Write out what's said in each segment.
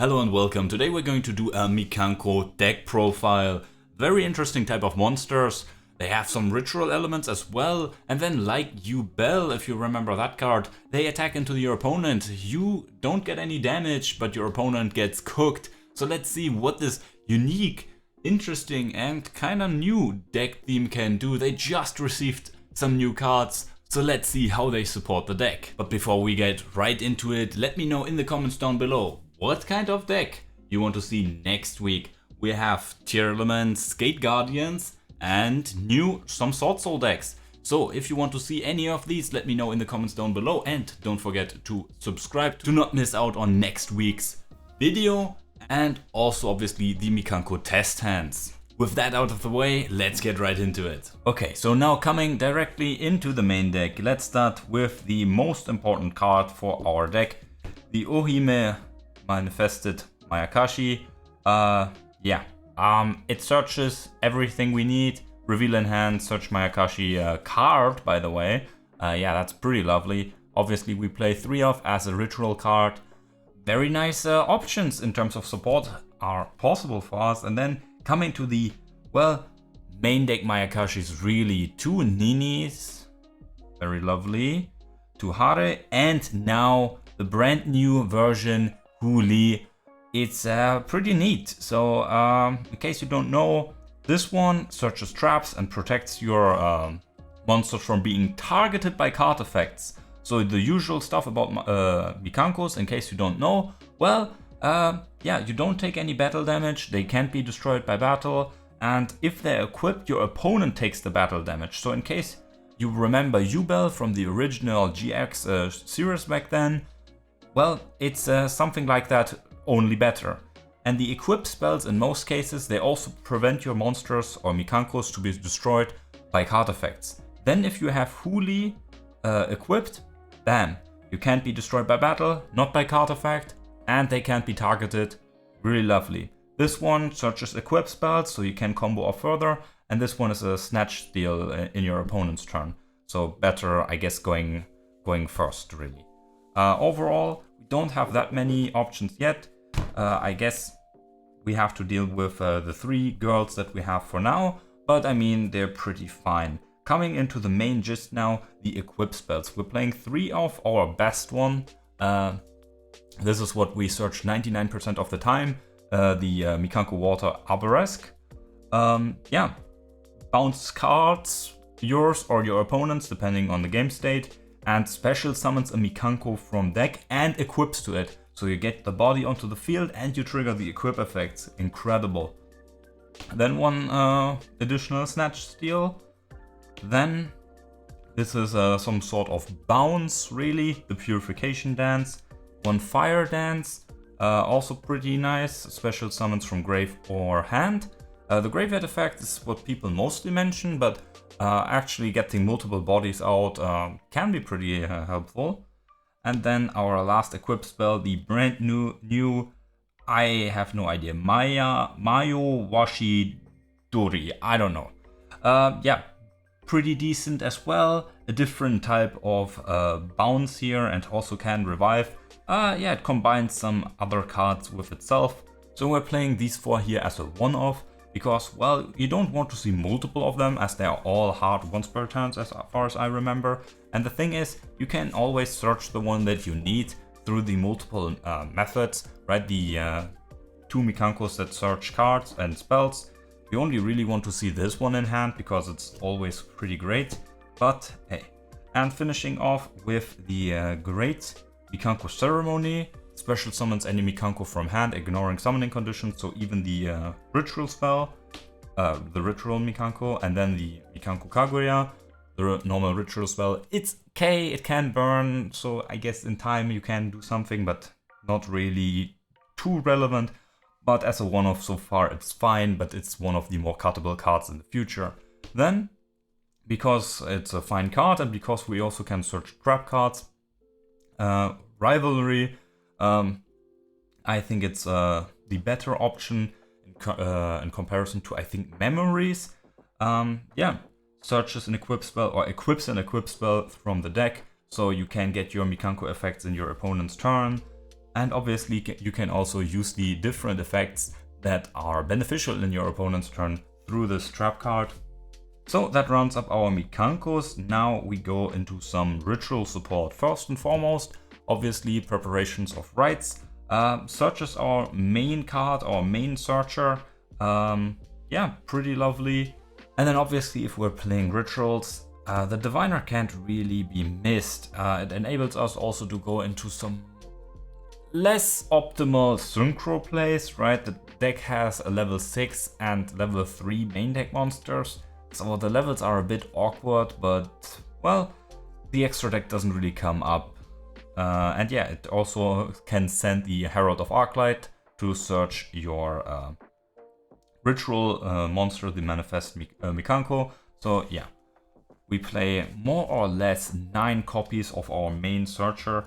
Hello and welcome. Today we're going to do a Mikanko Deck Profile. Very interesting type of monsters. They have some ritual elements as well. And then like you Bell, if you remember that card, they attack into your opponent. You don't get any damage, but your opponent gets cooked. So let's see what this unique, interesting and kinda new deck theme can do. They just received some new cards. So let's see how they support the deck. But before we get right into it, let me know in the comments down below what kind of deck you want to see next week. We have Tier Elements, Skate Guardians and new some Sword Soul decks. So if you want to see any of these, let me know in the comments down below and don't forget to subscribe to not miss out on next week's video and also obviously the Mikanko test hands. With that out of the way, let's get right into it. Okay, so now coming directly into the main deck, let's start with the most important card for our deck, the Oohime Manifested Mayakashi. It searches everything we need. Reveal in hand, search Mayakashi card, by the way. That's pretty lovely. Obviously we play 3 of as a ritual card. Very nice options in terms of support are possible for us. And then coming to the, main deck Mayakashis, really 2 Ninis, very lovely, 2 Hare, and now the brand new version Huli. It's pretty neat. So in case you don't know, this one searches traps and protects your monsters from being targeted by card effects. So the usual stuff about Mikankos, in case you don't know, you don't take any battle damage, they can't be destroyed by battle, and if they're equipped, your opponent takes the battle damage. So in case you remember Yubel from the original GX series back then, it's something like that, only better. And the equip spells, in most cases, they also prevent your monsters or Mikankos to be destroyed by card effects. Then if you have Huli equipped, bam, you can't be destroyed by battle, not by card effect, and they can't be targeted. Really lovely. This one searches equip spells, so you can combo off further, and this one is a snatch steal in your opponent's turn. So better, I guess, going first, really. Overall, we don't have that many options yet. I guess we have to deal with the 3 girls that we have for now, but I mean, they're pretty fine. Coming into the main gist now, the equip spells. We're playing 3 of our best one. This is what we search 99% of the time, the Mikanko Water Arboresque. Bounce cards, yours or your opponent's, depending on the game state, and special summons a Mikanko from deck and equips to it. So you get the body onto the field and you trigger the equip effects. Incredible. Then one additional snatch steal. Then this is some sort of bounce, really, the Purification Dance. 1 Fire Dance, also pretty nice, special summons from grave or hand. The graveyard effect is what people mostly mention, but actually getting multiple bodies out can be pretty helpful. And then our last equip spell, the brand new I have no idea, Mayo Washi Dori, I don't know. Pretty decent as well. A different type of bounce here and also can revive. It combines some other cards with itself. So we're playing these 4 here as a one-off because, you don't want to see multiple of them as they are all hard once per turn as far as I remember. And the thing is, you can always search the one that you need through the multiple methods, right? The 2 Mikankos that search cards and spells. We only really want to see this one in hand because it's always pretty great, but hey. And finishing off with the great Mikanko Ceremony. Special summons any Mikanko from hand, ignoring summoning conditions, so even the ritual spell, the ritual Mikanko, and then the Mikanko Kaguya, the normal ritual spell. It's K, it can burn, so I guess in time you can do something, but not really too relevant. But as a one-off so far, it's fine, but it's one of the more cuttable cards in the future. Then, because it's a fine card and because we also can search trap cards, Rivalry, I think it's the better option in comparison to, I think, Memories. Searches an equip spell or equips an equip spell from the deck, so you can get your Mikanko effects in your opponent's turn. And obviously you can also use the different effects that are beneficial in your opponent's turn through this trap card. So that rounds up our Mikankos. Now we go into some ritual support. First and foremost, obviously Preparations of Rites. Search is our main card, our main searcher. Yeah, pretty lovely. And then obviously if we're playing rituals, the Diviner can't really be missed. It enables us also to go into some less optimal synchro plays, right? The deck has a level 6 and level 3 main deck monsters. So the levels are a bit awkward, but well, the extra deck doesn't really come up. And yeah, it also can send the Herald of Arclight to search your ritual monster, the Manifest Mikanko. So yeah, we play more or less 9 copies of our main searcher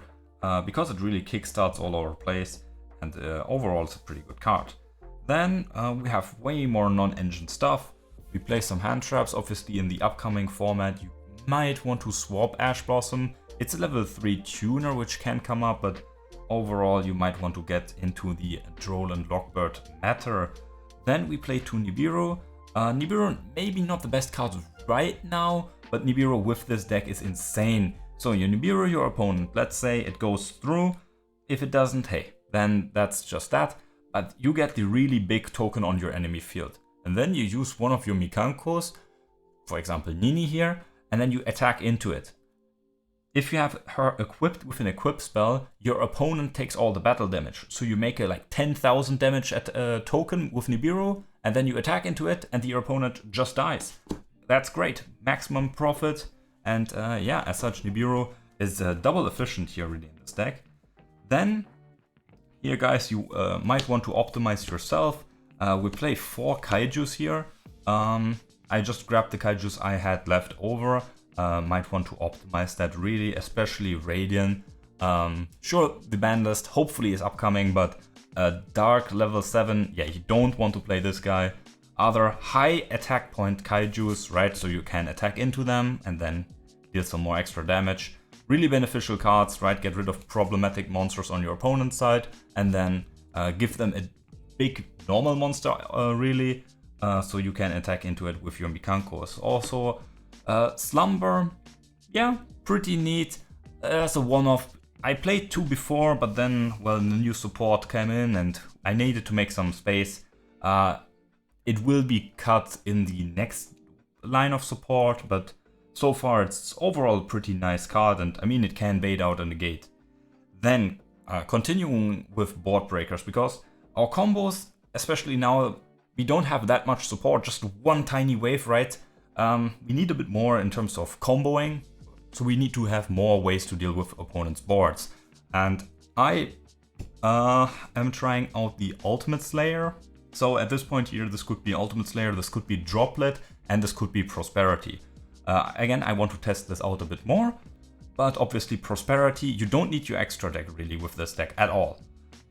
because it really kickstarts all our plays, and overall it's a pretty good card. Then we have way more non-engine stuff. We play some hand traps. Obviously in the upcoming format you might want to swap Ash Blossom. It's a level 3 tuner which can come up, but overall you might want to get into the Droll and Lockbird matter. Then we play 2 Nibiru. Nibiru maybe not the best card right now, but Nibiru with this deck is insane. So you Nibiru your opponent, let's say it goes through. If it doesn't, hey, then that's just that. But you get the really big token on your enemy field. And then you use one of your Mikankos, for example Nini here, and then you attack into it. If you have her equipped with an equip spell, your opponent takes all the battle damage. So you make a like 10,000 damage at a token with Nibiru, and then you attack into it and your opponent just dies. That's great, maximum profit. And yeah, as such Nibiru is double efficient here really in this deck. Then here guys, you might want to optimize yourself. We play 4 Kaijus here. I just grabbed the Kaijus I had left over. Might want to optimize that really, especially Radiant. Sure, the ban list hopefully is upcoming, but Dark level 7, yeah, you don't want to play this guy. Other high attack point Kaijus, right, so you can attack into them and then deal some more extra damage. Really beneficial cards, right, get rid of problematic monsters on your opponent's side and then give them a big normal monster, really, so you can attack into it with your Mikankos. Also, Slumber, yeah, pretty neat. As a one-off. I played 2 before, but then, well, the new support came in and I needed to make some space. It will be cut in the next line of support, but so far it's overall a pretty nice card, and I mean it can bait out in the gate. Then continuing with board breakers, because our combos, especially now, we don't have that much support, just one tiny wave, right? We need a bit more in terms of comboing, so we need to have more ways to deal with opponents' boards. And I am trying out the Ultimate Slayer. So at this point here, this could be Ultimate Slayer, this could be Droplet, and this could be Prosperity. Again, I want to test this out a bit more, but obviously Prosperity, you don't need your extra deck really with this deck at all.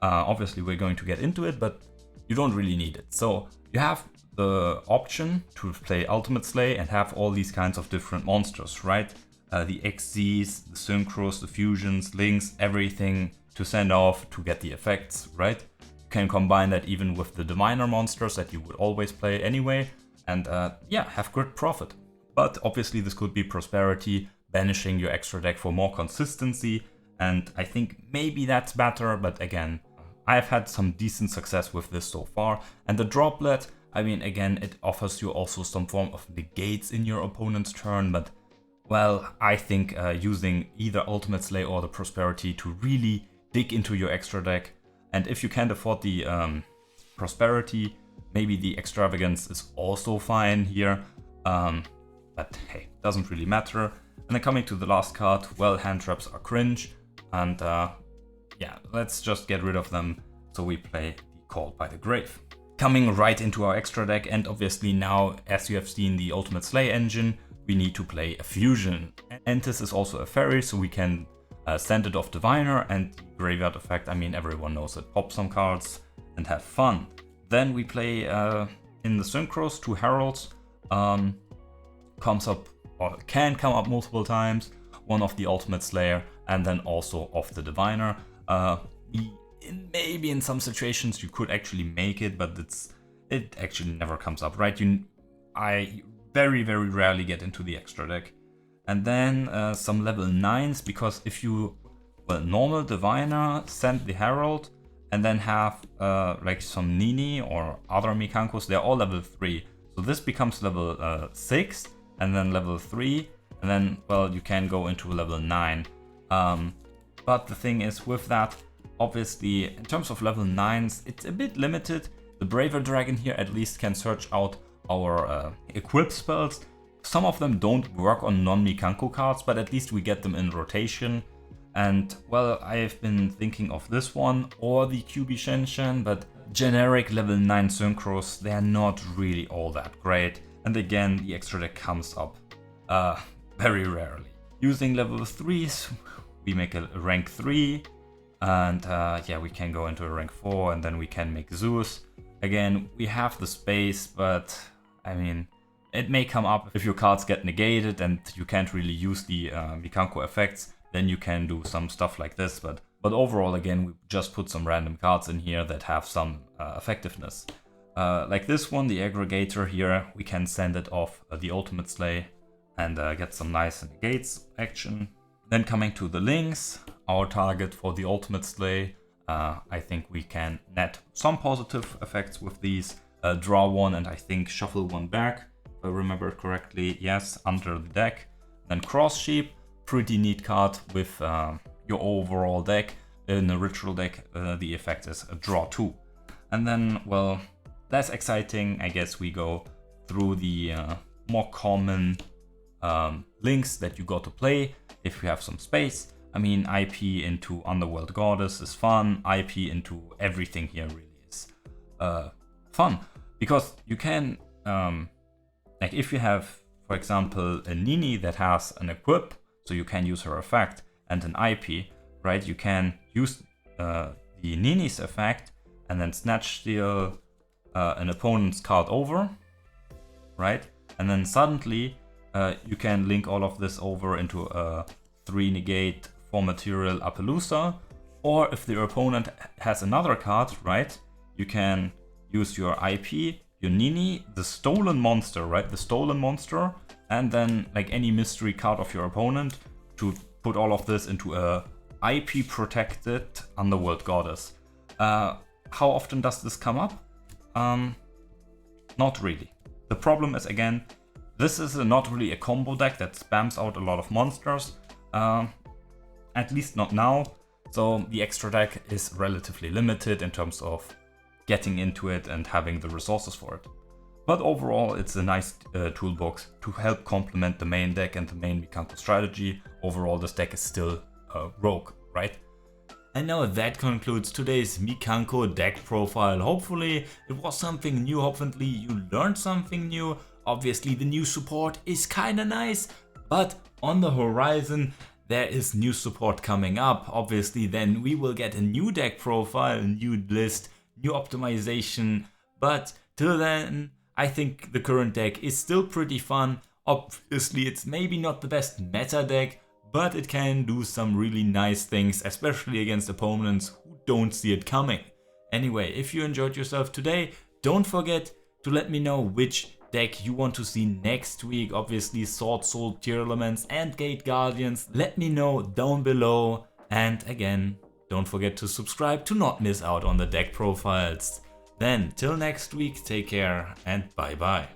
Obviously we're going to get into it, but you don't really need it. So you have the option to play Ultimate Slay and have all these kinds of different monsters, right? The XZs, the Synchros, the Fusions, Links, everything to send off to get the effects, right? You can combine that even with the Diviner monsters that you would always play anyway, and yeah, have good profit. But obviously this could be Prosperity, banishing your extra deck for more consistency, and I think maybe that's better, but again, I've had some decent success with this so far. And the Droplet, I mean, again, it offers you also some form of negates in your opponent's turn, but well, I think using either Ultimate Slay or the Prosperity to really dig into your extra deck. And if you can't afford the Prosperity, maybe the Extravagance is also fine here. But hey, doesn't really matter. And then coming to the last card, well, hand traps are cringe. And yeah, let's just get rid of them. So we play the Called by the Grave. Coming right into our extra deck, and obviously now, as you have seen the Ultimate Slay engine, we need to play a fusion. And this is also a fairy, so we can send it off Diviner, and the graveyard effect, I mean, everyone knows it. Pop some cards and have fun. Then we play in the Synchros 2 Heralds. Comes up, or can come up multiple times. One of the Ultimate Slayer, and then also of the Diviner. We maybe in some situations you could actually make it, but it actually never comes up, right? I very, very rarely get into the extra deck. And then some level 9s, because if you, normal Diviner, send the Herald, and then have like some Nini or other Mikankos, they're all level 3. So this becomes level 6, and then level 3, and then, you can go into level 9. But the thing is, with that, obviously, in terms of level 9s, it's a bit limited. The Braver Dragon here at least can search out our equip spells. Some of them don't work on non-Mikanko cards, but at least we get them in rotation. And, I've been thinking of this one or the QB Shenshen, but generic level 9 synchros, they're not really all that great. And again, the extra deck comes up very rarely. Using level 3s, we make a rank 3, and we can go into a rank 4, and then we can make Zeus. Again, we have the space, but I mean, it may come up if your cards get negated and you can't really use the Mikanko effects, then you can do some stuff like this, but overall, again, we just put some random cards in here that have some effectiveness. Like this one, the Aggregator here, we can send it off the Ultimate Slay and get some nice negates action. Then coming to the links, our target for the Ultimate Slay, I think we can net some positive effects with these. Draw one and I think shuffle one back, if I remember correctly, yes, under the deck. Then Cross Sheep, pretty neat card with your overall deck. In a ritual deck, the effect is a draw 2. And then, less exciting, I guess we go through the more common links that you got to play if you have some space. I mean, IP into Underworld Goddess is fun. IP into everything here really is fun, because you can, like if you have, for example, a Nini that has an equip, so you can use her effect, and an IP, right? You can use the Nini's effect and then snatch steal an opponent's card over, right? And then suddenly you can link all of this over into a 3 negate 4 material Appaloosa, or if the opponent has another card, right? You can use your IP, your Nini, the stolen monster, right? The stolen monster, and then like any mystery card of your opponent to put all of this into a IP protected Underworld Goddess. How often does this come up? Not really. The problem is, again, this is not really a combo deck that spams out a lot of monsters. At least not now. So the extra deck is relatively limited in terms of getting into it and having the resources for it. But overall, it's a nice toolbox to help complement the main deck and the main Mikanko strategy. Overall, this deck is still rogue, right? And now that concludes today's Mikanko Deck Profile. Hopefully it was something new, hopefully you learned something new. Obviously the new support is kinda nice, but on the horizon there is new support coming up. Obviously then we will get a new deck profile, a new list, new optimization, but till then I think the current deck is still pretty fun. Obviously it's maybe not the best meta deck, but it can do some really nice things, especially against opponents who don't see it coming. Anyway, if you enjoyed yourself today, don't forget to let me know which deck you want to see next week. Obviously Sword Soul, Tier Elements and Gate Guardians. Let me know down below. And again, don't forget to subscribe to not miss out on the deck profiles. Then, till next week, take care and bye bye.